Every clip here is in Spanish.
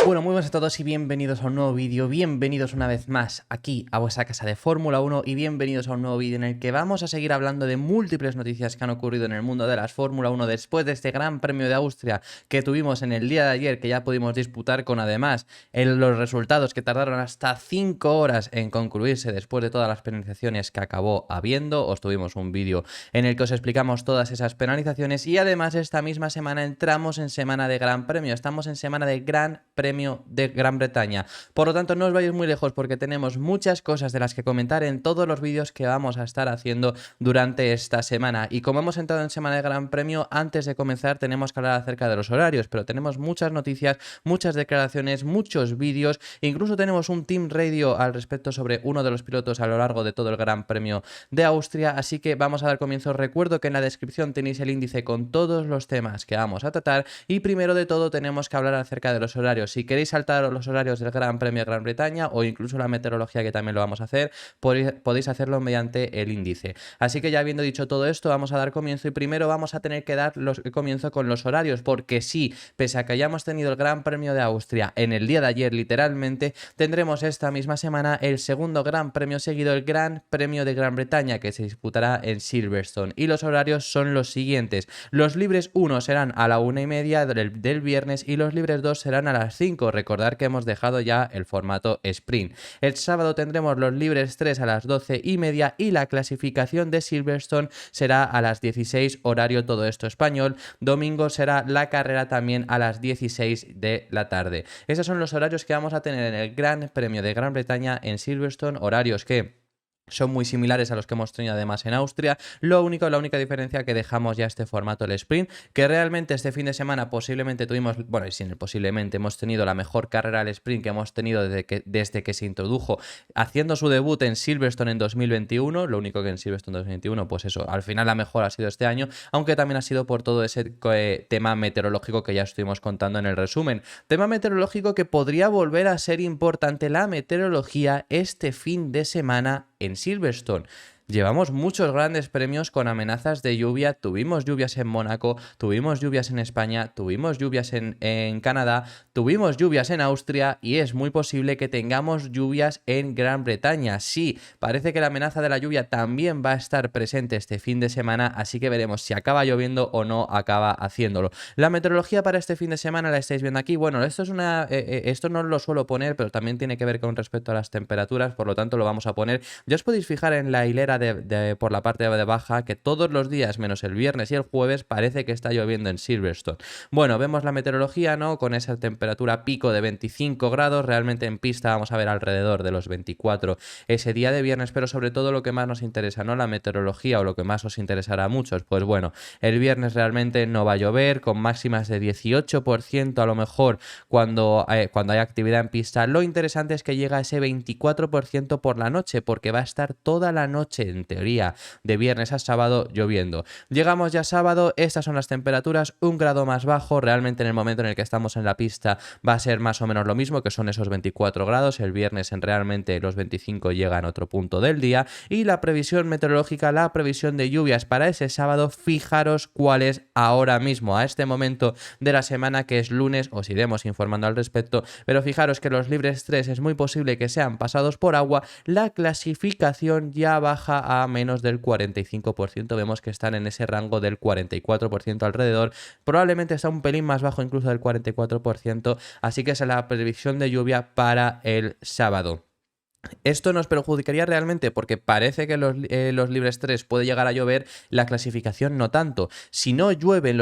Bueno, muy buenas a todos y bienvenidos a un nuevo vídeo, bienvenidos una vez más aquí a vuestra casa de Fórmula 1 y bienvenidos a un nuevo vídeo en el que vamos a seguir hablando de múltiples noticias que han ocurrido en el mundo de las Fórmula 1 después de este Gran Premio de Austria que tuvimos en el día de ayer, que ya pudimos disputar con además los resultados que tardaron hasta 5 horas en concluirse después de todas las penalizaciones que acabó habiendo. Os tuvimos un vídeo en el que os explicamos todas esas penalizaciones y además esta misma semana entramos en semana de Gran Premio, estamos en semana de Gran Premio de Gran Bretaña. Por lo tanto, no os vayáis muy lejos porque tenemos muchas cosas de las que comentar en todos los vídeos que vamos a estar haciendo durante esta semana. Y como hemos entrado en semana de Gran Premio, antes de comenzar tenemos que hablar acerca de los horarios, pero tenemos muchas noticias, muchas declaraciones, muchos vídeos, incluso tenemos un Team Radio al respecto sobre uno de los pilotos a lo largo de todo el Gran Premio de Austria, así que vamos a dar comienzo. Recuerdo que en la descripción tenéis el índice con todos los temas que vamos a tratar y primero de todo tenemos que hablar acerca de los horarios. Si queréis saltar los horarios del Gran Premio de Gran Bretaña o incluso la meteorología, que también lo vamos a hacer, podéis hacerlo mediante el índice. Así que ya habiendo dicho todo esto, vamos a dar comienzo y primero vamos a tener que dar comienzo con los horarios, porque sí, pese a que hayamos tenido el Gran Premio de Austria en el día de ayer literalmente, tendremos esta misma semana el segundo Gran Premio seguido, el Gran Premio de Gran Bretaña, que se disputará en Silverstone, y los horarios son los siguientes. Los libres 1 serán a la 1:30 del viernes y los libres 2 serán a las 5. Recordar que hemos dejado ya el formato sprint. El sábado tendremos los libres 3 a las 12:30 y la clasificación de Silverstone será a las 16 horario todo esto español. Domingo será la carrera también a las 16 de la tarde. Esos son los horarios que vamos a tener en el Gran Premio de Gran Bretaña en Silverstone, horarios que son muy similares a los que hemos tenido además en Austria. La única diferencia que dejamos ya este formato, el sprint, que realmente este fin de semana posiblemente tuvimos, bueno, y sin posiblemente, hemos tenido la mejor carrera al sprint que hemos tenido desde que se introdujo, haciendo su debut en Silverstone en 2021. Lo único que en Silverstone 2021, pues eso, al final la mejor ha sido este año, aunque también ha sido por todo ese tema meteorológico que ya estuvimos contando en el resumen. Tema meteorológico que podría volver a ser importante, la meteorología este fin de semana en Silverstone. Llevamos muchos grandes premios con amenazas de lluvia. Tuvimos lluvias en Mónaco, tuvimos lluvias en España, tuvimos lluvias en Canadá, tuvimos lluvias en Austria y es muy posible que tengamos lluvias en Gran Bretaña. Sí, parece que la amenaza de la lluvia también va a estar presente este fin de semana, así que veremos si acaba lloviendo o no acaba haciéndolo. La meteorología para este fin de semana la estáis viendo aquí. Bueno, esto no lo suelo poner, pero también tiene que ver con respecto a las temperaturas, por lo tanto lo vamos a poner. Ya os podéis fijar en la hilera por la parte de baja que todos los días menos el viernes y el jueves parece que está lloviendo en Silverstone. Bueno, vemos la meteorología, ¿no? Con esa temperatura pico de 25 grados, realmente en pista vamos a ver alrededor de los 24 ese día de viernes, pero sobre todo lo que más nos interesa, ¿no? La meteorología, o lo que más os interesará a muchos, pues bueno, el viernes realmente no va a llover, con máximas de 18% a lo mejor cuando hay actividad en pista. Lo interesante es que llega a ese 24% por la noche, porque va a estar toda la noche en teoría de viernes a sábado lloviendo. Llegamos ya sábado, estas son las temperaturas, 1 grado más bajo, realmente en el momento en el que estamos en la pista va a ser más o menos lo mismo, que son esos 24 grados, el viernes realmente los 25 llegan a otro punto del día, y la previsión meteorológica, la previsión de lluvias para ese sábado, fijaros cuál es ahora mismo, a este momento de la semana, que es lunes, os iremos informando al respecto, pero fijaros que los libres 3 es muy posible que sean pasados por agua, la clasificación ya baja a menos del 45%, vemos que están en ese rango del 44% alrededor, probablemente está un pelín más bajo incluso del 44%, así que esa es la previsión de lluvia para el sábado. Esto nos perjudicaría realmente porque parece que los libres 3 puede llegar a llover, la clasificación no tanto. Si no llueven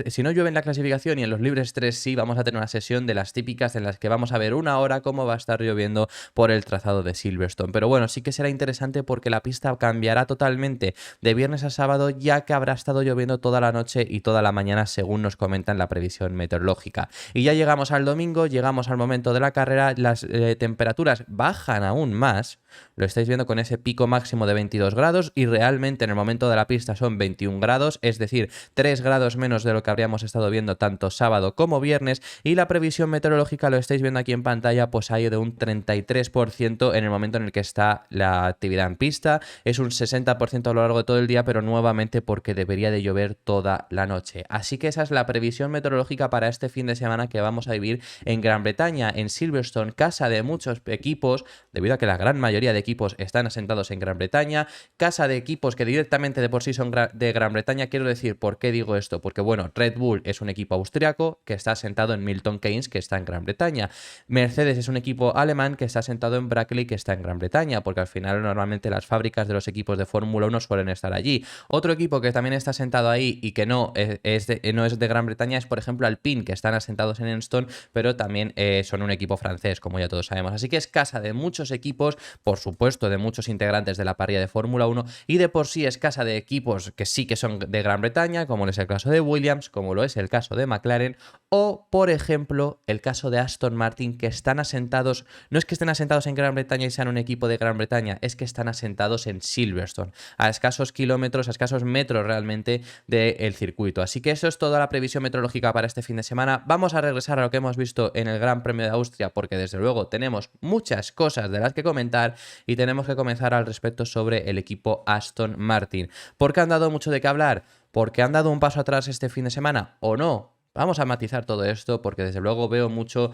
si no llueve en la clasificación y en los libres 3 sí, vamos a tener una sesión de las típicas en las que vamos a ver una hora cómo va a estar lloviendo por el trazado de Silverstone. Pero bueno, sí que será interesante porque la pista cambiará totalmente de viernes a sábado, ya que habrá estado lloviendo toda la noche y toda la mañana, según nos comentan la previsión meteorológica. Y ya llegamos al domingo, llegamos al momento de la carrera, las temperaturas bajan aún más. Lo estáis viendo con ese pico máximo de 22 grados y realmente en el momento de la pista son 21 grados, es decir, 3 grados menos de lo que habríamos estado viendo tanto sábado como viernes, y la previsión meteorológica, lo estáis viendo aquí en pantalla, pues ha ido de un 33% en el momento en el que está la actividad en pista, es un 60% a lo largo de todo el día, pero nuevamente porque debería de llover toda la noche. Así que esa es la previsión meteorológica para este fin de semana que vamos a vivir en Gran Bretaña, en Silverstone, casa de muchos equipos, debido a que la gran mayoría de equipos están asentados en Gran Bretaña, casa de equipos que directamente de por sí son de Gran Bretaña. Quiero decir, ¿por qué digo esto? Porque bueno, Red Bull es un equipo austriaco que está asentado en Milton Keynes, que está en Gran Bretaña. Mercedes es un equipo alemán que está asentado en Brackley, que está en Gran Bretaña, porque al final normalmente las fábricas de los equipos de Fórmula 1 suelen estar allí. Otro equipo que también está asentado ahí y que no es de Gran Bretaña es, por ejemplo, Alpine, que están asentados en Enstone, pero también son un equipo francés, como ya todos sabemos. Así que es casa de muchos equipos, por supuesto, de muchos integrantes de la parrilla de Fórmula 1, y de por sí es casa de equipos que sí que son de Gran Bretaña, como es el caso de Williams, como lo es el caso de McLaren, o, por ejemplo, el caso de Aston Martin, que están asentados, no es que estén asentados en Gran Bretaña y sean un equipo de Gran Bretaña, es que están asentados en Silverstone, a escasos kilómetros, a escasos metros realmente del circuito. Así que eso es toda la previsión meteorológica para este fin de semana. Vamos a regresar a lo que hemos visto en el Gran Premio de Austria, porque desde luego tenemos muchas cosas de las que comentar y tenemos que comenzar al respecto sobre el equipo Aston Martin. ¿Por qué han dado mucho de qué hablar? ¿Por qué han dado un paso atrás este fin de semana o no? Vamos a matizar todo esto porque desde luego veo mucha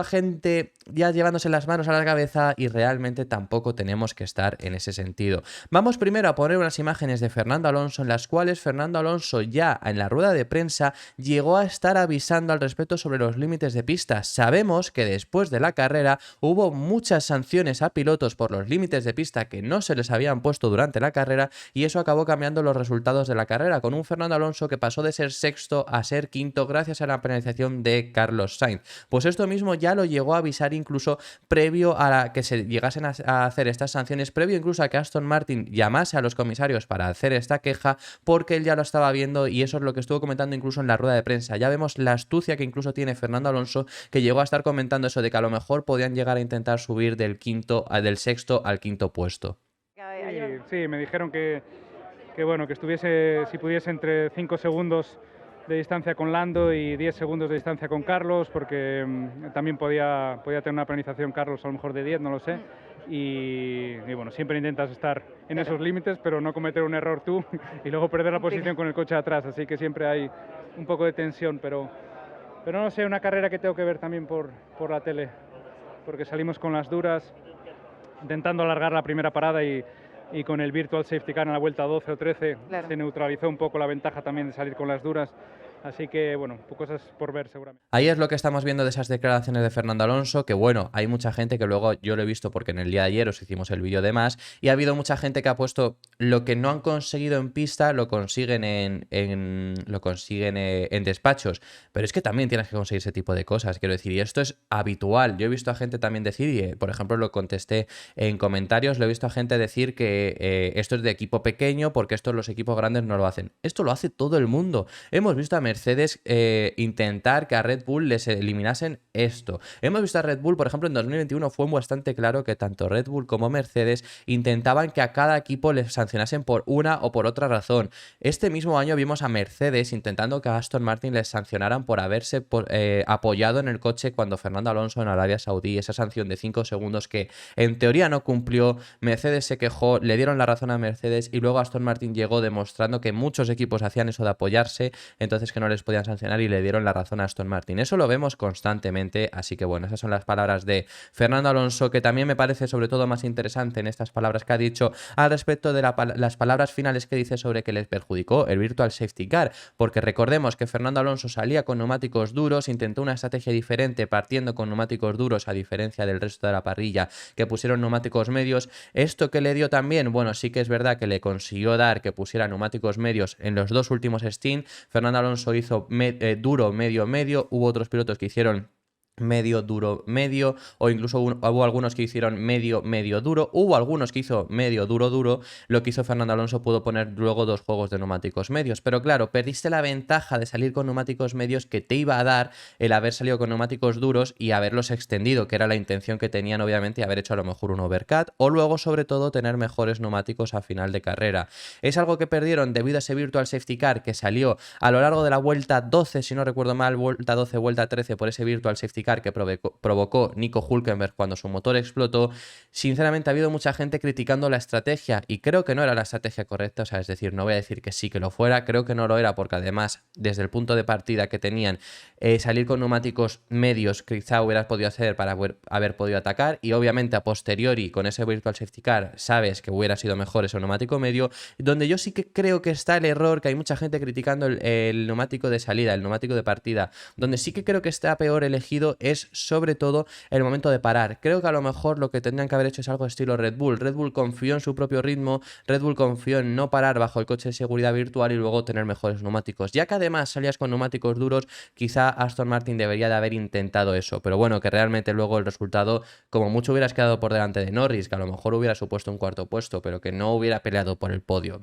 gente ya llevándose las manos a la cabeza y realmente tampoco tenemos que estar en ese sentido. Vamos primero a poner unas imágenes de Fernando Alonso, en las cuales Fernando Alonso ya en la rueda de prensa llegó a estar avisando al respecto sobre los límites de pista. Sabemos que después de la carrera hubo muchas sanciones a pilotos por los límites de pista que no se les habían puesto durante la carrera, y eso acabó cambiando los resultados de la carrera, con un Fernando Alonso que pasó de ser sexto a ser quinto gracias a la penalización de Carlos Sainz. Pues esto mismo ya lo llegó a avisar incluso previo a que se llegasen a hacer estas sanciones, previo incluso a que Aston Martin llamase a los comisarios para hacer esta queja, porque él ya lo estaba viendo, y eso es lo que estuvo comentando incluso en la rueda de prensa. Ya vemos la astucia que incluso tiene Fernando Alonso, que llegó a estar comentando eso de que a lo mejor podían llegar a intentar subir del sexto al quinto puesto. Sí, me dijeron que bueno, que estuviese, si pudiese, entre 5 segundos de distancia con Lando y 10 segundos de distancia con Carlos, porque también podía tener una penalización Carlos a lo mejor de 10, no lo sé. Y bueno, siempre intentas estar en esos límites, pero no cometer un error tú y luego perder la posición con el coche de atrás, así que siempre hay un poco de tensión, pero no sé, una carrera que tengo que ver también por la tele, porque salimos con las duras, intentando alargar la primera parada y con el Virtual Safety Car en la vuelta 12 o 13 claro, se neutralizó un poco la ventaja también de salir con las duras. Así que, bueno, cosas por ver seguramente. Ahí es lo que estamos viendo de esas declaraciones de Fernando Alonso, que bueno, hay mucha gente que luego yo lo he visto porque en el día de ayer os hicimos el vídeo de más, y ha habido mucha gente que ha puesto lo que no han conseguido en pista, lo consiguen en despachos. Pero es que también tienes que conseguir ese tipo de cosas, quiero decir, y esto es habitual. Yo he visto a gente también decir, y por ejemplo lo contesté en comentarios, lo he visto a gente decir que esto es de equipo pequeño porque esto los equipos grandes no lo hacen. Esto lo hace todo el mundo. Hemos visto a Mercedes intentar que a Red Bull les eliminasen esto. Hemos visto a Red Bull, por ejemplo, en 2021 fue bastante claro que tanto Red Bull como Mercedes intentaban que a cada equipo les sancionasen por una o por otra razón. Este mismo año vimos a Mercedes intentando que a Aston Martin les sancionaran por haberse apoyado en el coche cuando Fernando Alonso en Arabia Saudí, esa sanción de 5 segundos que en teoría no cumplió. Mercedes se quejó, le dieron la razón a Mercedes y luego Aston Martin llegó demostrando que muchos equipos hacían eso de apoyarse, entonces que no les podían sancionar, y le dieron la razón a Aston Martin. Eso lo vemos constantemente, así que bueno, esas son las palabras de Fernando Alonso, que también me parece sobre todo más interesante en estas palabras que ha dicho al respecto de las palabras finales que dice sobre que les perjudicó el Virtual Safety Car, porque recordemos que Fernando Alonso salía con neumáticos duros, intentó una estrategia diferente partiendo con neumáticos duros a diferencia del resto de la parrilla que pusieron neumáticos medios. Esto que le dio también, bueno, sí que es verdad que le consiguió dar que pusiera neumáticos medios en los dos últimos stints. Fernando Alonso hizo duro, medio, hubo otros pilotos que hicieron medio, duro, medio, o incluso hubo algunos que hicieron medio, medio, duro, hubo algunos que hizo medio, duro, duro. Lo que hizo Fernando Alonso, pudo poner luego 2 juegos de neumáticos medios, pero claro, perdiste la ventaja de salir con neumáticos medios que te iba a dar el haber salido con neumáticos duros y haberlos extendido, que era la intención que tenían, obviamente, y haber hecho a lo mejor un overcut, o luego sobre todo tener mejores neumáticos a final de carrera. Es algo que perdieron debido a ese virtual safety car que salió a lo largo de la vuelta 12, si no recuerdo mal, vuelta 12, vuelta 13, por ese virtual safety car que provocó Nico Hülkenberg cuando su motor explotó. Sinceramente, ha habido mucha gente criticando la estrategia y creo que no era la estrategia correcta. O sea, es decir, no voy a decir que sí que lo fuera, creo que no lo era, porque además, desde el punto de partida que tenían, salir con neumáticos medios quizá hubieras podido hacer para haber podido atacar, y obviamente a posteriori con ese virtual safety car sabes que hubiera sido mejor ese neumático medio. Donde yo sí que creo que está el error, que hay mucha gente criticando el neumático de salida, el neumático de partida, donde sí que creo que está peor elegido es sobre todo el momento de parar. Creo que a lo mejor lo que tendrían que haber hecho es algo estilo Red Bull. Red Bull confió en su propio ritmo, Red Bull confió en no parar bajo el coche de seguridad virtual y luego tener mejores neumáticos. Ya que además salías con neumáticos duros, quizá Aston Martin debería de haber intentado eso, pero bueno, que realmente luego el resultado, como mucho hubieras quedado por delante de Norris, que a lo mejor hubiera supuesto un cuarto puesto, pero que no hubiera peleado por el podio.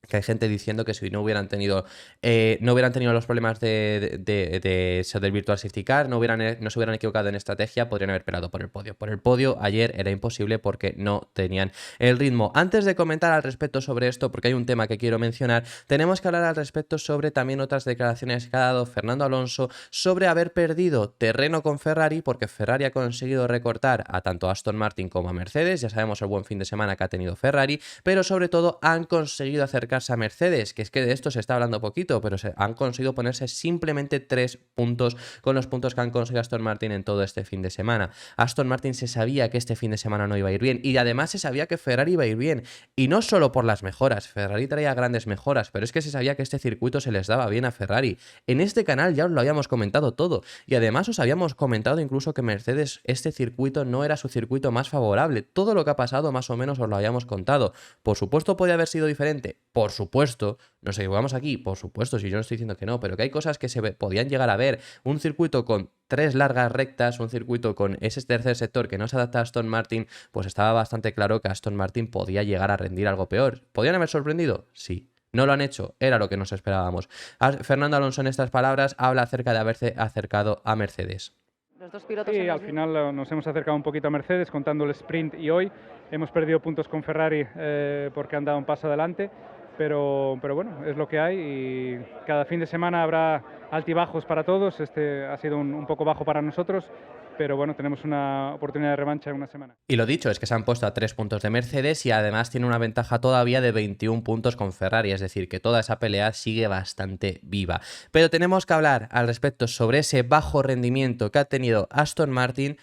Que hay gente diciendo que si no hubieran tenido los problemas de eso del Virtual Safety Car, no se hubieran equivocado en estrategia, podrían haber peleado por el podio. Por el podio ayer era imposible porque no tenían el ritmo. Antes de comentar al respecto sobre esto, porque hay un tema que quiero mencionar, tenemos que hablar al respecto sobre también otras declaraciones que ha dado Fernando Alonso sobre haber perdido terreno con Ferrari, porque Ferrari ha conseguido recortar a tanto Aston Martin como a Mercedes. Ya sabemos el buen fin de semana que ha tenido Ferrari, pero sobre todo han conseguido acercarse a Mercedes, que es que de esto se está hablando poquito, pero han conseguido ponerse simplemente 3 puntos con los puntos que han conseguido Aston Martin en todo este fin de semana. Aston Martin se sabía que este fin de semana no iba a ir bien, y además se sabía que Ferrari iba a ir bien, y no solo por las mejoras. Ferrari traía grandes mejoras, pero es que se sabía que este circuito se les daba bien a Ferrari. En este canal ya os lo habíamos comentado todo, y además os habíamos comentado incluso que Mercedes, este circuito no era su circuito más favorable. Todo lo que ha pasado más o menos os lo habíamos contado. Por supuesto podía haber sido diferente, por supuesto, nos equivocamos aquí, por supuesto, si yo no estoy diciendo que no, pero que hay cosas que se podían llegar a ver. Un circuito con 3 largas rectas, un circuito con ese tercer sector que no se adapta a Aston Martin, pues estaba bastante claro que Aston Martin podía llegar a rendir algo peor. ¿Podían haber sorprendido? Sí. No lo han hecho, era lo que nos esperábamos. Fernando Alonso en estas palabras habla acerca de haberse acercado a Mercedes. Los dos pilotos sí, al final nos hemos acercado un poquito a Mercedes contando el sprint, y hoy hemos perdido puntos con Ferrari porque han dado un paso adelante. Pero bueno, es lo que hay, y cada fin de semana habrá altibajos para todos. Este ha sido un poco bajo para nosotros, pero bueno, tenemos una oportunidad de revancha en una semana. Y lo dicho, es que se han puesto a 3 puntos de Mercedes y además tiene una ventaja todavía de 21 puntos con Ferrari, es decir, que toda esa pelea sigue bastante viva. Pero tenemos que hablar al respecto sobre ese bajo rendimiento que ha tenido Aston Martin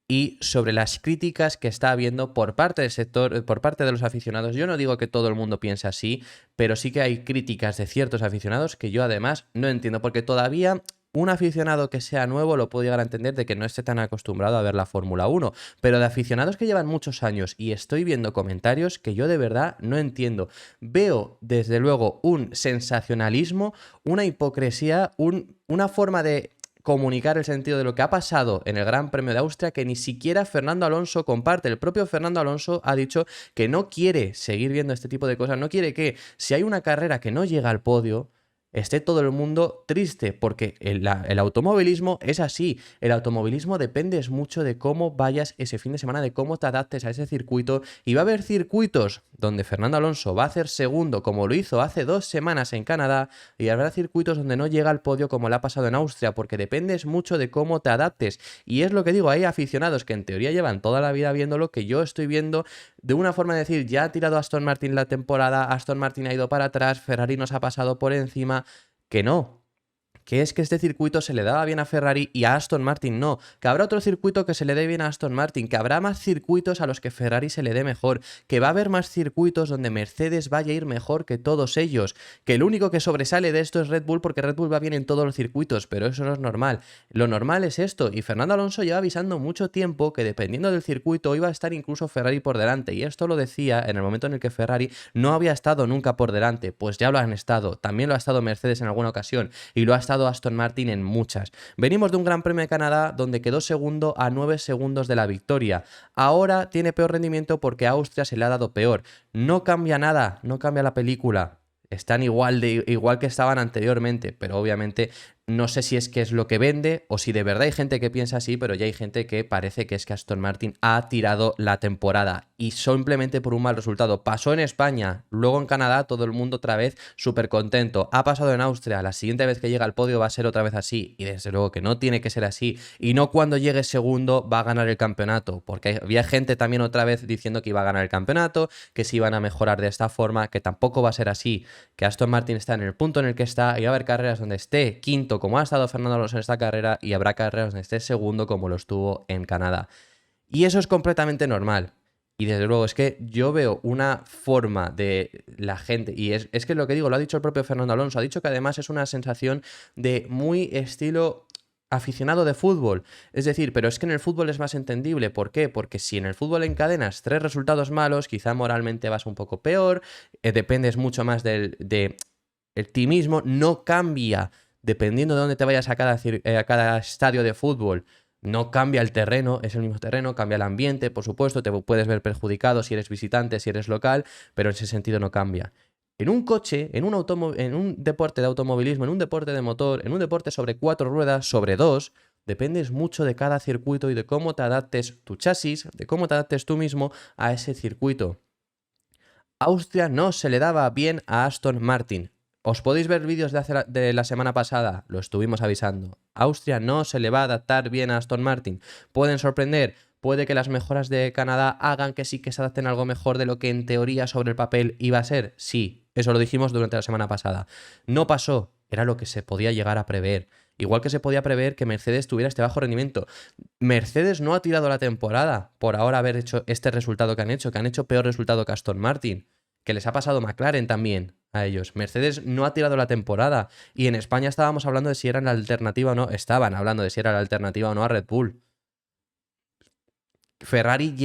y sobre las críticas que está habiendo por parte del sector, por parte de los aficionados. Yo no digo que todo el mundo piense así, pero sí que hay críticas de ciertos aficionados que yo además no entiendo, porque todavía un aficionado que sea nuevo lo puedo llegar a entender, de que no esté tan acostumbrado a ver la Fórmula 1, pero de aficionados que llevan muchos años, y estoy viendo comentarios que yo de verdad no entiendo. Veo desde luego un sensacionalismo, una hipocresía, una forma de comunicar el sentido de lo que ha pasado en el Gran Premio de Austria que ni siquiera Fernando Alonso comparte. El propio Fernando Alonso ha dicho que no quiere seguir viendo este tipo de cosas, no quiere que, si hay una carrera que no llega al podio, esté todo el mundo triste, porque el automovilismo es así. El automovilismo depende mucho de cómo vayas ese fin de semana, de cómo te adaptes a ese circuito, y va a haber circuitos donde Fernando Alonso va a hacer segundo, como lo hizo hace 2 semanas en Canadá, y habrá circuitos donde no llega al podio, como le ha pasado en Austria, porque dependes mucho de cómo te adaptes. Y es lo que digo, hay aficionados que en teoría llevan toda la vida viendo lo que yo estoy viendo, de una forma de decir, ya ha tirado Aston Martin la temporada, Aston Martin ha ido para atrás, Ferrari nos ha pasado por encima. Que no, que es que este circuito se le daba bien a Ferrari y a Aston Martin no, que habrá otro circuito que se le dé bien a Aston Martin, que habrá más circuitos a los que Ferrari se le dé mejor, que va a haber más circuitos donde Mercedes vaya a ir mejor que todos ellos, que el único que sobresale de esto es Red Bull, porque Red Bull va bien en todos los circuitos, pero eso no es normal. Lo normal es esto, y Fernando Alonso lleva avisando mucho tiempo que dependiendo del circuito iba a estar incluso Ferrari por delante, y esto lo decía en el momento en el que Ferrari no había estado nunca por delante. Pues ya lo han estado, también lo ha estado Mercedes en alguna ocasión, y lo ha estado pasado Aston Martin en muchas. Venimos de un Gran Premio de Canadá donde quedó segundo a 9 segundos de la victoria. Ahora tiene peor rendimiento porque a Austria se le ha dado peor. No cambia nada, no cambia la película. Están igual que estaban anteriormente, pero obviamente no sé si es que es lo que vende o si de verdad hay gente que piensa así, pero ya hay gente que parece que es que Aston Martin ha tirado la temporada y simplemente por un mal resultado. Pasó en España, luego en Canadá, todo el mundo otra vez súper contento. Ha pasado en Austria, la siguiente vez que llega al podio va a ser otra vez así y desde luego que no tiene que ser así y no cuando llegue segundo va a ganar el campeonato, porque había gente también otra vez diciendo que iba a ganar el campeonato, que se iban a mejorar de esta forma, que tampoco va a ser así, que Aston Martin está en el punto en el que está y va a haber carreras donde esté quinto como ha estado Fernando Alonso en esta carrera y habrá carreras donde esté segundo como lo estuvo en Canadá. Y eso es completamente normal. Y desde luego es que yo veo una forma de la gente, y es que lo que digo, lo ha dicho el propio Fernando Alonso, ha dicho que además es una sensación de muy estilo aficionado de fútbol. Es decir, pero es que en el fútbol es más entendible. ¿Por qué? Porque si en el fútbol encadenas 3 resultados malos, quizá moralmente vas un poco peor, dependes mucho más de ti mismo, no cambia dependiendo de dónde te vayas a cada estadio de fútbol. No cambia el terreno, es el mismo terreno, cambia el ambiente, por supuesto, te puedes ver perjudicado si eres visitante, si eres local, pero en ese sentido no cambia. En un coche, en un deporte de automovilismo, en un deporte de motor, en un deporte sobre 4 ruedas, sobre 2, dependes mucho de cada circuito y de cómo te adaptes tu chasis, de cómo te adaptes tú mismo a ese circuito. Austria no se le daba bien a Aston Martin. Os podéis ver vídeos de la semana pasada, lo estuvimos avisando. Austria no se le va a adaptar bien a Aston Martin. Pueden sorprender, puede que las mejoras de Canadá hagan que sí que se adapten a algo mejor de lo que en teoría sobre el papel iba a ser. Sí, eso lo dijimos durante la semana pasada. No pasó, era lo que se podía llegar a prever. Igual que se podía prever que Mercedes tuviera este bajo rendimiento. Mercedes no ha tirado la temporada por ahora haber hecho este resultado que han hecho peor resultado que Aston Martin, que les ha pasado McLaren también a ellos. Mercedes no ha tirado la temporada y en España estábamos hablando de si eran la alternativa o no, estaban hablando de si era la alternativa o no a Red Bull. Ferrari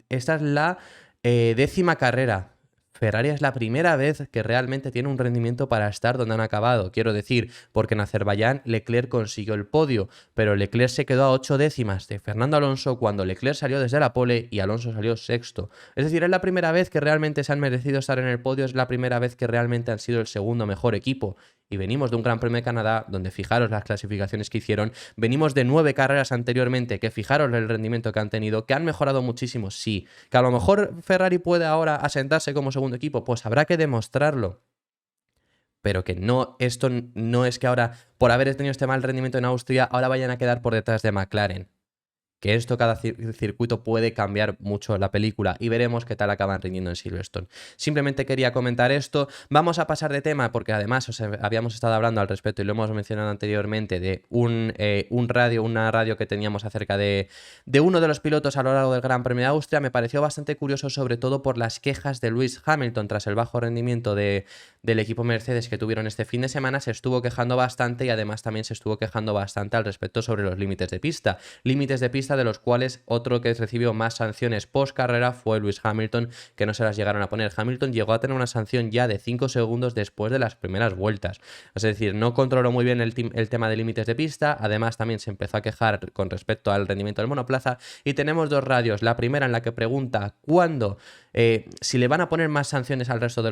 esta es la 10ª carrera. Ferrari es la primera vez que realmente tiene un rendimiento para estar donde han acabado. Quiero decir, porque en Azerbaiyán Leclerc consiguió el podio, pero Leclerc se quedó a 8 décimas de Fernando Alonso cuando Leclerc salió desde la pole y Alonso salió sexto. Es decir, es la primera vez que realmente se han merecido estar en el podio, es la primera vez que realmente han sido el segundo mejor equipo. Y venimos de un Gran Premio de Canadá, donde fijaros las clasificaciones que hicieron, venimos de 9 carreras anteriormente, que fijaros el rendimiento que han tenido, que han mejorado muchísimo, sí. Que a lo mejor Ferrari puede ahora asentarse como segundo equipo, pues habrá que demostrarlo. Pero que no, esto no es que ahora, por haber tenido este mal rendimiento en Austria, ahora vayan a quedar por detrás de McLaren. Que esto, cada circuito puede cambiar mucho la película y veremos qué tal acaban rindiendo en Silverstone. Simplemente quería comentar esto. Vamos a pasar de tema porque además habíamos estado hablando al respecto y lo hemos mencionado anteriormente de una radio que teníamos acerca de uno de los pilotos a lo largo del Gran Premio de Austria. Me pareció bastante curioso, sobre todo por las quejas de Lewis Hamilton tras el bajo rendimiento del equipo Mercedes que tuvieron este fin de semana. Se estuvo quejando bastante y además también se estuvo quejando bastante al respecto sobre los límites de pista. Límites de pista de los cuales otro que recibió más sanciones post carrera fue Lewis Hamilton, que no se las llegaron a poner. Hamilton llegó a tener una sanción ya de 5 segundos después de las primeras vueltas. Es decir, no controló muy bien el tema de límites de pista. Además también se empezó a quejar con respecto al rendimiento del monoplaza y tenemos dos radios. La primera en la que pregunta cuándo, si le van a poner más sanciones al resto de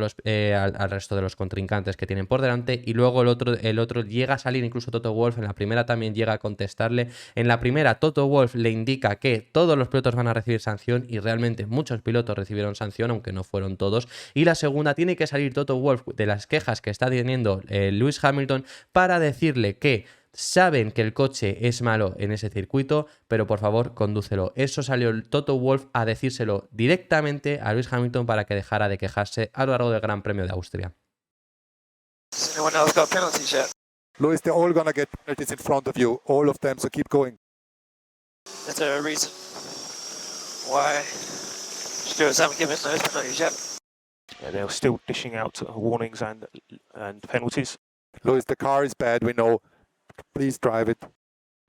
los contrincantes que tienen por delante, y luego el otro llega a salir, incluso Toto Wolff en la primera también llega a contestarle. En la primera Toto Wolff le indica que todos los pilotos van a recibir sanción y realmente muchos pilotos recibieron sanción, aunque no fueron todos. Y la segunda tiene que salir Toto Wolff de las quejas que está teniendo Lewis Hamilton para decirle que saben que el coche es malo en ese circuito, pero por favor condúcelo. Eso salió el Toto Wolff a decírselo directamente a Lewis Hamilton para que dejara de quejarse a lo largo del Gran Premio de Austria. Lewis, they're all gonna get penalties in front of you, all of them, so keep going. Is there a reason why stewards haven't given those penalties yet? Yeah, they're still dishing out warnings and penalties. Lewis, the car is bad, we know. Please drive it.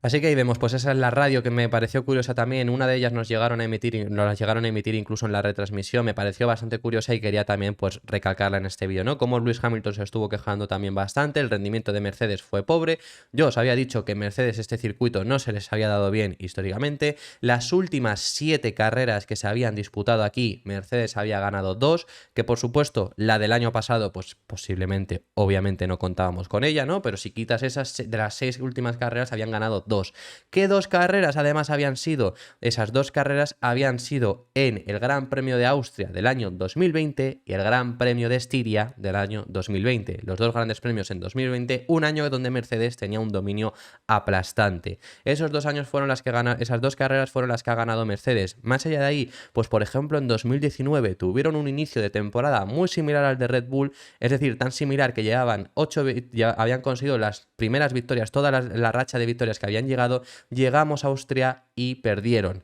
Así que ahí vemos, pues esa es la radio que me pareció curiosa también. Una de ellas nos las llegaron a emitir incluso en la retransmisión. Me pareció bastante curiosa y quería también pues recalcarla en este vídeo, ¿no? Como Lewis Hamilton se estuvo quejando también bastante, el rendimiento de Mercedes fue pobre. Yo os había dicho que Mercedes este circuito no se les había dado bien históricamente. Las últimas 7 carreras que se habían disputado aquí, Mercedes había ganado 2, que por supuesto la del año pasado, pues posiblemente, obviamente no contábamos con ella, ¿no? Pero si quitas esas, de las 6 últimas carreras habían ganado 2. ¿Qué 2 carreras además habían sido? Esas 2 carreras habían sido en el Gran Premio de Austria del año 2020 y el Gran Premio de Estiria del año 2020. Los 2 grandes premios en 2020, un año donde Mercedes tenía un dominio aplastante. Esos 2 años fueron esas 2 carreras fueron las que ha ganado Mercedes. Más allá de ahí, pues por ejemplo en 2019 tuvieron un inicio de temporada muy similar al de Red Bull, es decir, tan similar que ya habían conseguido las primeras victorias, toda la racha de victorias que habían llegado. Llegamos a Austria y perdieron.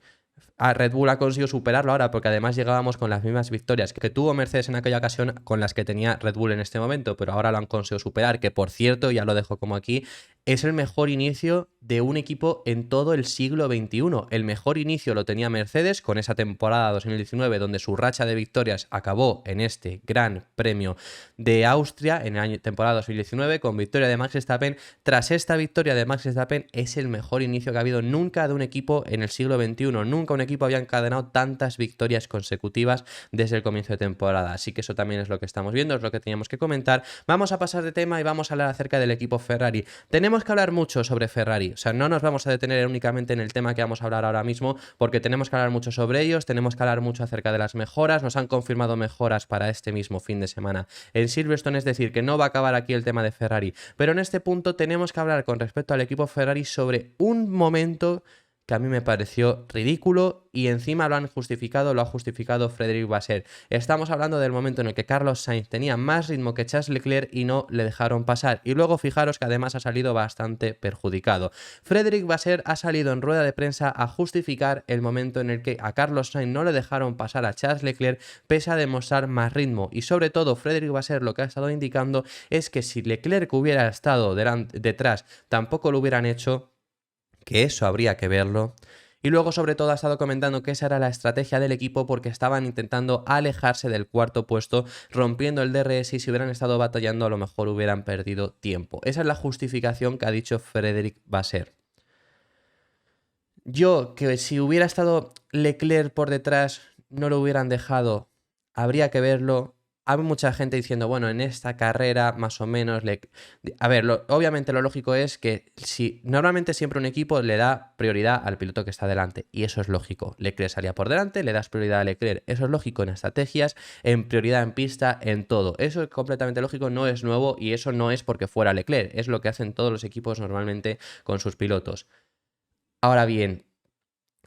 A Red Bull ha conseguido superarlo ahora porque además llegábamos con las mismas victorias que tuvo Mercedes en aquella ocasión con las que tenía Red Bull en este momento, pero ahora lo han conseguido superar, que por cierto, ya lo dejo como aquí, es el mejor inicio de un equipo en todo el siglo XXI. El mejor inicio lo tenía Mercedes con esa temporada 2019 donde su racha de victorias acabó en este Gran Premio de Austria en la temporada 2019 con victoria de Max Verstappen. Tras esta victoria de Max Verstappen es el mejor inicio que ha habido nunca de un equipo en el siglo XXI. Nunca un equipo había encadenado tantas victorias consecutivas desde el comienzo de temporada. Así que eso también es lo que estamos viendo, es lo que teníamos que comentar. Vamos a pasar de tema y vamos a hablar acerca del equipo Ferrari. Tenemos que hablar mucho sobre Ferrari, o sea, no nos vamos a detener únicamente en el tema que vamos a hablar ahora mismo, porque tenemos que hablar mucho sobre ellos, tenemos que hablar mucho acerca de las mejoras, nos han confirmado mejoras para este mismo fin de semana en Silverstone, es decir, que no va a acabar aquí el tema de Ferrari, pero en este punto tenemos que hablar con respecto al equipo Ferrari sobre un momento que a mí me pareció ridículo y encima lo ha justificado Frédéric Vasseur. Estamos hablando del momento en el que Carlos Sainz tenía más ritmo que Charles Leclerc y no le dejaron pasar. Y luego fijaros que además ha salido bastante perjudicado. Frédéric Vasseur ha salido en rueda de prensa a justificar el momento en el que a Carlos Sainz no le dejaron pasar a Charles Leclerc pese a demostrar más ritmo. Y sobre todo Frédéric Vasseur lo que ha estado indicando es que si Leclerc hubiera estado detrás tampoco lo hubieran hecho, que eso habría que verlo. Y luego sobre todo ha estado comentando que esa era la estrategia del equipo porque estaban intentando alejarse del cuarto puesto, rompiendo el DRS, y si hubieran estado batallando a lo mejor hubieran perdido tiempo. Esa es la justificación que ha dicho Frédéric Vasseur. Yo, que si hubiera estado Leclerc por detrás no lo hubieran dejado, habría que verlo. Hay mucha gente diciendo, bueno, en esta carrera más o menos... A ver, obviamente lo lógico es que si normalmente siempre un equipo le da prioridad al piloto que está delante, y eso es lógico. Leclerc salía por delante, le das prioridad a Leclerc. Eso es lógico en estrategias, en prioridad en pista, en todo. Eso es completamente lógico, no es nuevo y eso no es porque fuera Leclerc. Es lo que hacen todos los equipos normalmente con sus pilotos. Ahora bien,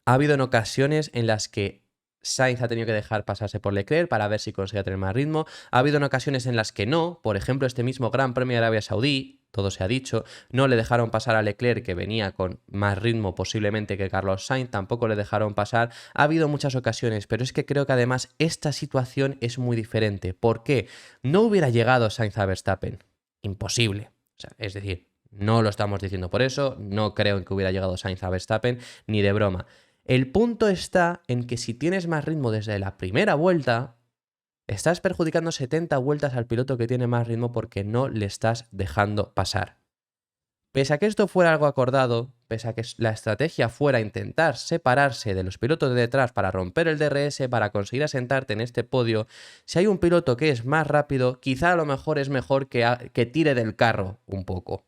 ha habido en ocasiones en las que Sainz ha tenido que dejar pasarse por Leclerc para ver si conseguía tener más ritmo. Ha habido en ocasiones en las que no. Por ejemplo, este mismo Gran Premio de Arabia Saudí, todo se ha dicho, no le dejaron pasar a Leclerc, que venía con más ritmo posiblemente que Carlos Sainz, tampoco le dejaron pasar. Ha habido muchas ocasiones, pero es que creo que además esta situación es muy diferente. ¿Por qué? No hubiera llegado Sainz a Verstappen. Imposible. O sea, es decir, no lo estamos diciendo por eso, no creo en que hubiera llegado Sainz a Verstappen, ni de broma. El punto está en que si tienes más ritmo desde la primera vuelta, estás perjudicando 70 vueltas al piloto que tiene más ritmo porque no le estás dejando pasar. Pese a que esto fuera algo acordado, pese a que la estrategia fuera intentar separarse de los pilotos de detrás para romper el DRS, para conseguir asentarte en este podio, si hay un piloto que es más rápido, quizá a lo mejor es mejor que tire del carro un poco.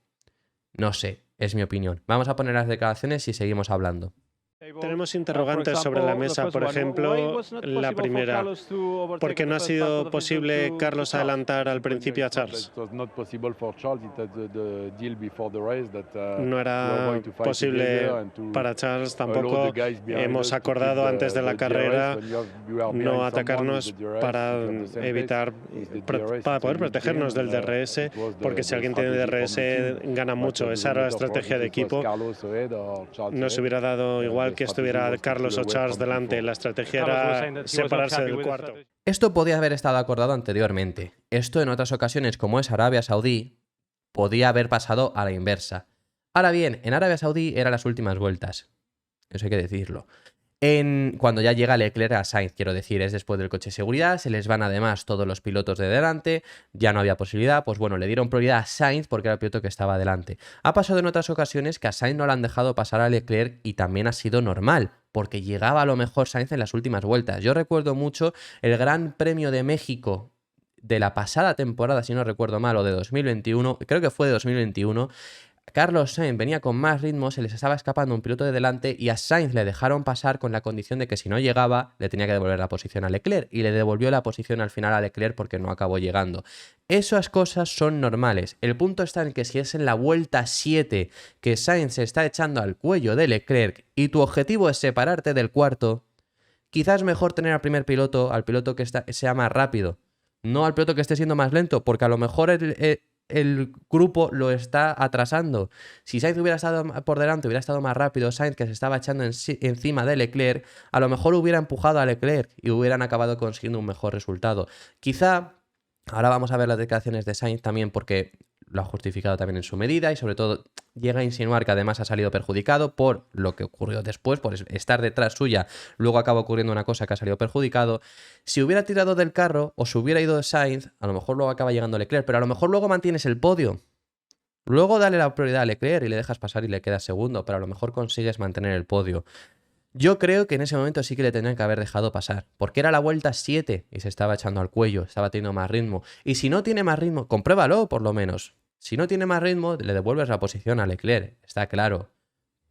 No sé, es mi opinión. Vamos a poner las declaraciones y seguimos hablando. Tenemos interrogantes sobre la mesa, por ejemplo, la primera, ¿por qué no ha sido posible Carlos adelantar al principio a Charles? No era posible para Charles tampoco. Hemos acordado antes de la carrera no atacarnos para evitar, para poder protegernos del DRS, porque si alguien tiene DRS gana mucho. Esa era la estrategia de equipo. No se hubiera dado igual que estuviera Carlos o Charles delante. La estrategia era separarse del cuarto. Esto podía haber estado acordado anteriormente. Esto en otras ocasiones, como es Arabia Saudí, podía haber pasado a la inversa. Ahora bien, en Arabia Saudí eran las últimas vueltas, eso hay que decirlo. Cuando ya llega Leclerc a Sainz, quiero decir, es después del coche de seguridad, se les van además todos los pilotos de delante, ya no había posibilidad, pues bueno, le dieron prioridad a Sainz porque era el piloto que estaba delante. Ha pasado en otras ocasiones que a Sainz no le han dejado pasar a Leclerc y también ha sido normal, porque llegaba a lo mejor Sainz en las últimas vueltas. Yo recuerdo mucho el Gran Premio de México de la pasada temporada, si no recuerdo mal, o de 2021, creo que fue de 2021, Carlos Sainz venía con más ritmo, se les estaba escapando un piloto de delante y a Sainz le dejaron pasar con la condición de que si no llegaba le tenía que devolver la posición a Leclerc y le devolvió la posición al final a Leclerc porque no acabó llegando. Esas cosas son normales. El punto está en que si es en la vuelta 7 que Sainz se está echando al cuello de Leclerc y tu objetivo es separarte del cuarto, quizás es mejor tener al primer piloto, al piloto que sea más rápido, no al piloto que esté siendo más lento, porque a lo mejor el grupo lo está atrasando. Si Sainz hubiera estado por delante, hubiera estado más rápido, Sainz que se estaba echando encima de Leclerc, a lo mejor hubiera empujado a Leclerc y hubieran acabado consiguiendo un mejor resultado. Quizá, ahora vamos a ver las declaraciones de Sainz también porque lo ha justificado también en su medida y sobre todo llega a insinuar que además ha salido perjudicado por lo que ocurrió después, por estar detrás suya, luego acaba ocurriendo una cosa que ha salido perjudicado. Si hubiera tirado del carro o se hubiera ido de Sainz, a lo mejor luego acaba llegando Leclerc, pero a lo mejor luego mantienes el podio. Luego dale la prioridad a Leclerc y le dejas pasar y le quedas segundo, pero a lo mejor consigues mantener el podio. Yo creo que en ese momento sí que le tendrían que haber dejado pasar, porque era la vuelta 7 y se estaba echando al cuello, estaba teniendo más ritmo. Y si no tiene más ritmo, compruébalo por lo menos. Si no tiene más ritmo, le devuelves la posición a Leclerc, está claro.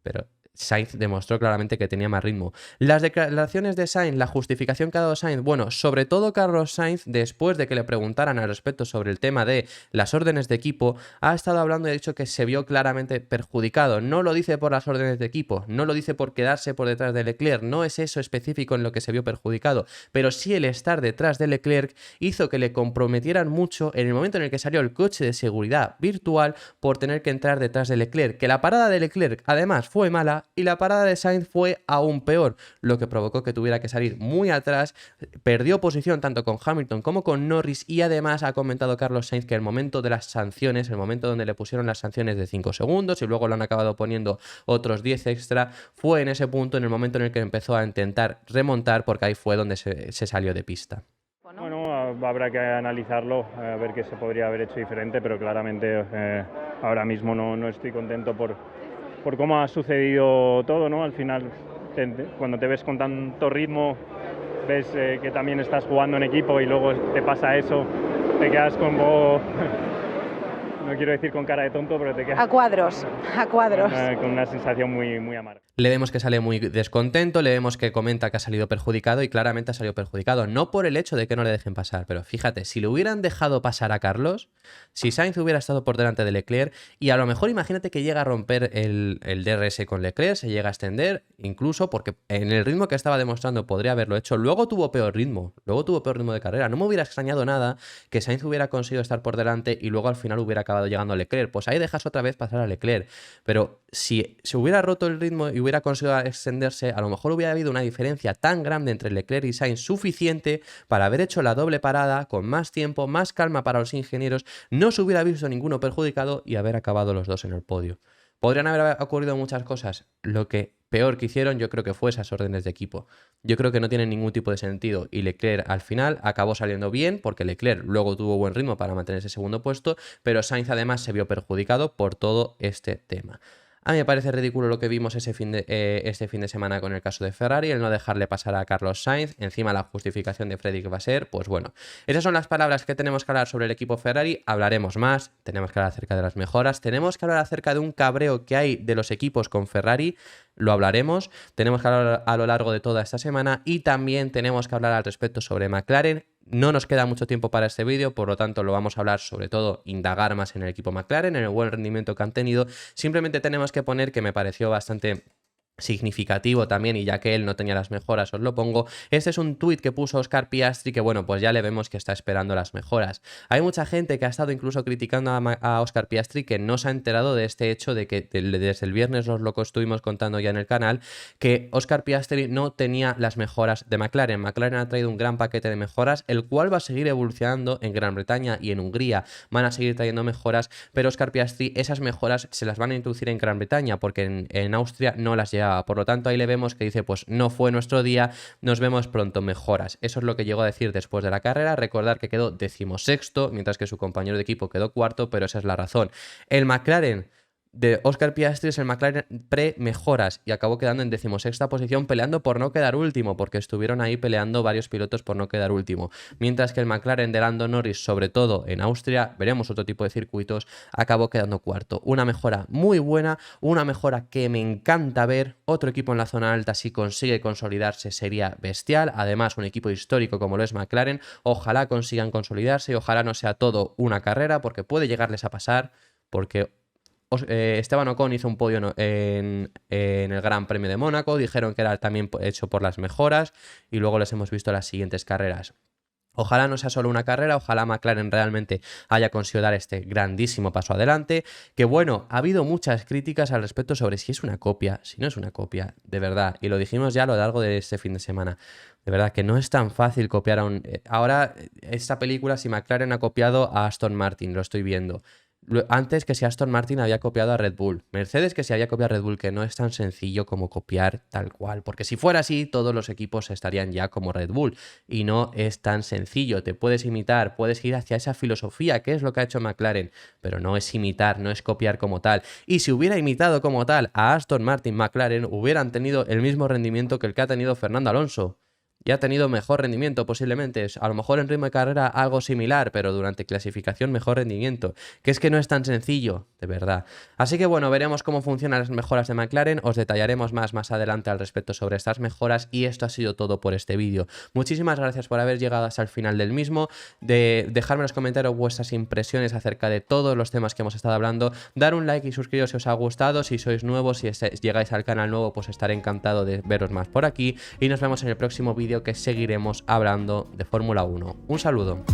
Pero Sainz demostró claramente que tenía más ritmo. Las declaraciones de Sainz, la justificación que ha dado Sainz, bueno, sobre todo Carlos Sainz, después de que le preguntaran al respecto sobre el tema de las órdenes de equipo, ha estado hablando y ha dicho que se vio claramente perjudicado. No lo dice por las órdenes de equipo, no lo dice por quedarse por detrás de Leclerc, no es eso específico en lo que se vio perjudicado, pero sí el estar detrás de Leclerc hizo que le comprometieran mucho en el momento en el que salió el coche de seguridad virtual por tener que entrar detrás de Leclerc, que la parada de Leclerc además fue mala y la parada de Sainz fue aún peor, lo que provocó que tuviera que salir muy atrás, perdió posición tanto con Hamilton como con Norris y además ha comentado Carlos Sainz que el momento de las sanciones, el momento donde le pusieron las sanciones de 5 segundos y luego lo han acabado poniendo otros 10 extra, fue en ese punto, en el momento en el que empezó a intentar remontar, porque ahí fue donde se salió de pista. Bueno, habrá que analizarlo, a ver qué se podría haber hecho diferente, pero claramente ahora mismo no estoy contento por cómo ha sucedido todo, ¿no? Al final, cuando te ves con tanto ritmo, ves que también estás jugando en equipo y luego te pasa eso, te quedas como... No quiero decir con cara de tonto, pero te quedas... A cuadros. Con una sensación muy amarga. Le vemos que sale muy descontento, le vemos que comenta que ha salido perjudicado y claramente ha salido perjudicado. No por el hecho de que no le dejen pasar, pero fíjate, si le hubieran dejado pasar a Carlos, si Sainz hubiera estado por delante de Leclerc y a lo mejor imagínate que llega a romper el DRS con Leclerc, se llega a extender, incluso porque en el ritmo que estaba demostrando podría haberlo hecho, luego tuvo peor ritmo de carrera. No me hubiera extrañado nada que Sainz hubiera conseguido estar por delante y luego al final hubiera acabado llegando a Leclerc. Pues ahí dejas otra vez pasar a Leclerc. Pero si se hubiera roto el ritmo y hubiera conseguido extenderse, a lo mejor hubiera habido una diferencia tan grande entre Leclerc y Sainz suficiente para haber hecho la doble parada con más tiempo, más calma para los ingenieros, no se hubiera visto ninguno perjudicado y haber acabado los dos en el podio. Podrían haber ocurrido muchas cosas. Lo que peor que hicieron yo creo que fue esas órdenes de equipo. Yo creo que no tienen ningún tipo de sentido y Leclerc al final acabó saliendo bien porque Leclerc luego tuvo buen ritmo para mantener ese segundo puesto, pero Sainz además se vio perjudicado por todo este tema. A mí me parece ridículo lo que vimos este fin de semana con el caso de Ferrari, el no dejarle pasar a Carlos Sainz, encima la justificación de Freddy que va a ser, pues bueno. Esas son las palabras que tenemos que hablar sobre el equipo Ferrari, hablaremos más, tenemos que hablar acerca de las mejoras, tenemos que hablar acerca de un cabreo que hay de los equipos con Ferrari, lo hablaremos, tenemos que hablar a lo largo de toda esta semana y también tenemos que hablar al respecto sobre McLaren. No nos queda mucho tiempo para este vídeo, por lo tanto lo vamos a hablar sobre todo, indagar más en el equipo McLaren, en el buen rendimiento que han tenido. Simplemente tenemos que poner que me pareció bastante significativo también, y ya que él no tenía las mejoras os lo pongo. Este es un tuit que puso Oscar Piastri, que bueno, pues ya le vemos que está esperando las mejoras. Hay mucha gente que ha estado incluso criticando a Oscar Piastri, que no se ha enterado de este hecho de que desde el viernes os lo estuvimos contando ya en el canal, que Oscar Piastri no tenía las mejoras de McLaren. McLaren ha traído un gran paquete de mejoras, el cual va a seguir evolucionando en Gran Bretaña y en Hungría. Van a seguir trayendo mejoras, pero Oscar Piastri esas mejoras se las van a introducir en Gran Bretaña, porque en Austria no las lleva. Por lo tanto, ahí le vemos que dice, pues no fue nuestro día, nos vemos pronto, mejoras. Eso es lo que llegó a decir después de la carrera. Recordar que quedó 16º, mientras que su compañero de equipo quedó 4º, pero esa es la razón. El McLaren de Oscar Piastri es el McLaren pre-mejoras y acabó quedando en 16ª posición, peleando por no quedar último, porque estuvieron ahí peleando varios pilotos por no quedar último. Mientras que el McLaren de Lando Norris, sobre todo en Austria, veremos otro tipo de circuitos, acabó quedando 4º. Una mejora muy buena, una mejora que me encanta ver. Otro equipo en la zona alta, si consigue consolidarse, sería bestial. Además, un equipo histórico como lo es McLaren, ojalá consigan consolidarse y ojalá no sea todo una carrera, porque puede llegarles a pasar, porque Esteban Ocon hizo un podio en el Gran Premio de Mónaco, dijeron que era también hecho por las mejoras y luego les hemos visto las siguientes carreras. Ojalá no sea solo una carrera, ojalá McLaren realmente haya conseguido dar este grandísimo paso adelante, que bueno, ha habido muchas críticas al respecto sobre si es una copia, si no es una copia, de verdad, y lo dijimos ya a lo largo de este fin de semana. De verdad que no es tan fácil copiar a un... Ahora, esta película, si McLaren ha copiado a Aston Martin, lo estoy viendo. Antes que si Aston Martin había copiado a Red Bull. Mercedes que si había copiado a Red Bull, que no es tan sencillo como copiar tal cual. Porque si fuera así, todos los equipos estarían ya como Red Bull. Y no es tan sencillo. Te puedes imitar, puedes ir hacia esa filosofía, que es lo que ha hecho McLaren. Pero no es imitar, no es copiar como tal. Y si hubiera imitado como tal a Aston Martin, McLaren hubieran tenido el mismo rendimiento que el que ha tenido Fernando Alonso. Y ha tenido mejor rendimiento posiblemente, a lo mejor en ritmo de carrera algo similar, pero durante clasificación mejor rendimiento, que es que no es tan sencillo, de verdad. Así que bueno, veremos cómo funcionan las mejoras de McLaren, os detallaremos más adelante al respecto sobre estas mejoras y esto ha sido todo por este vídeo. Muchísimas gracias por haber llegado hasta el final del mismo, de dejarme en los comentarios vuestras impresiones acerca de todos los temas que hemos estado hablando, dar un like y suscribiros si os ha gustado, si sois nuevos, si llegáis al canal nuevo, pues estaré encantado de veros más por aquí y nos vemos en el próximo vídeo que seguiremos hablando de Fórmula 1. Un saludo.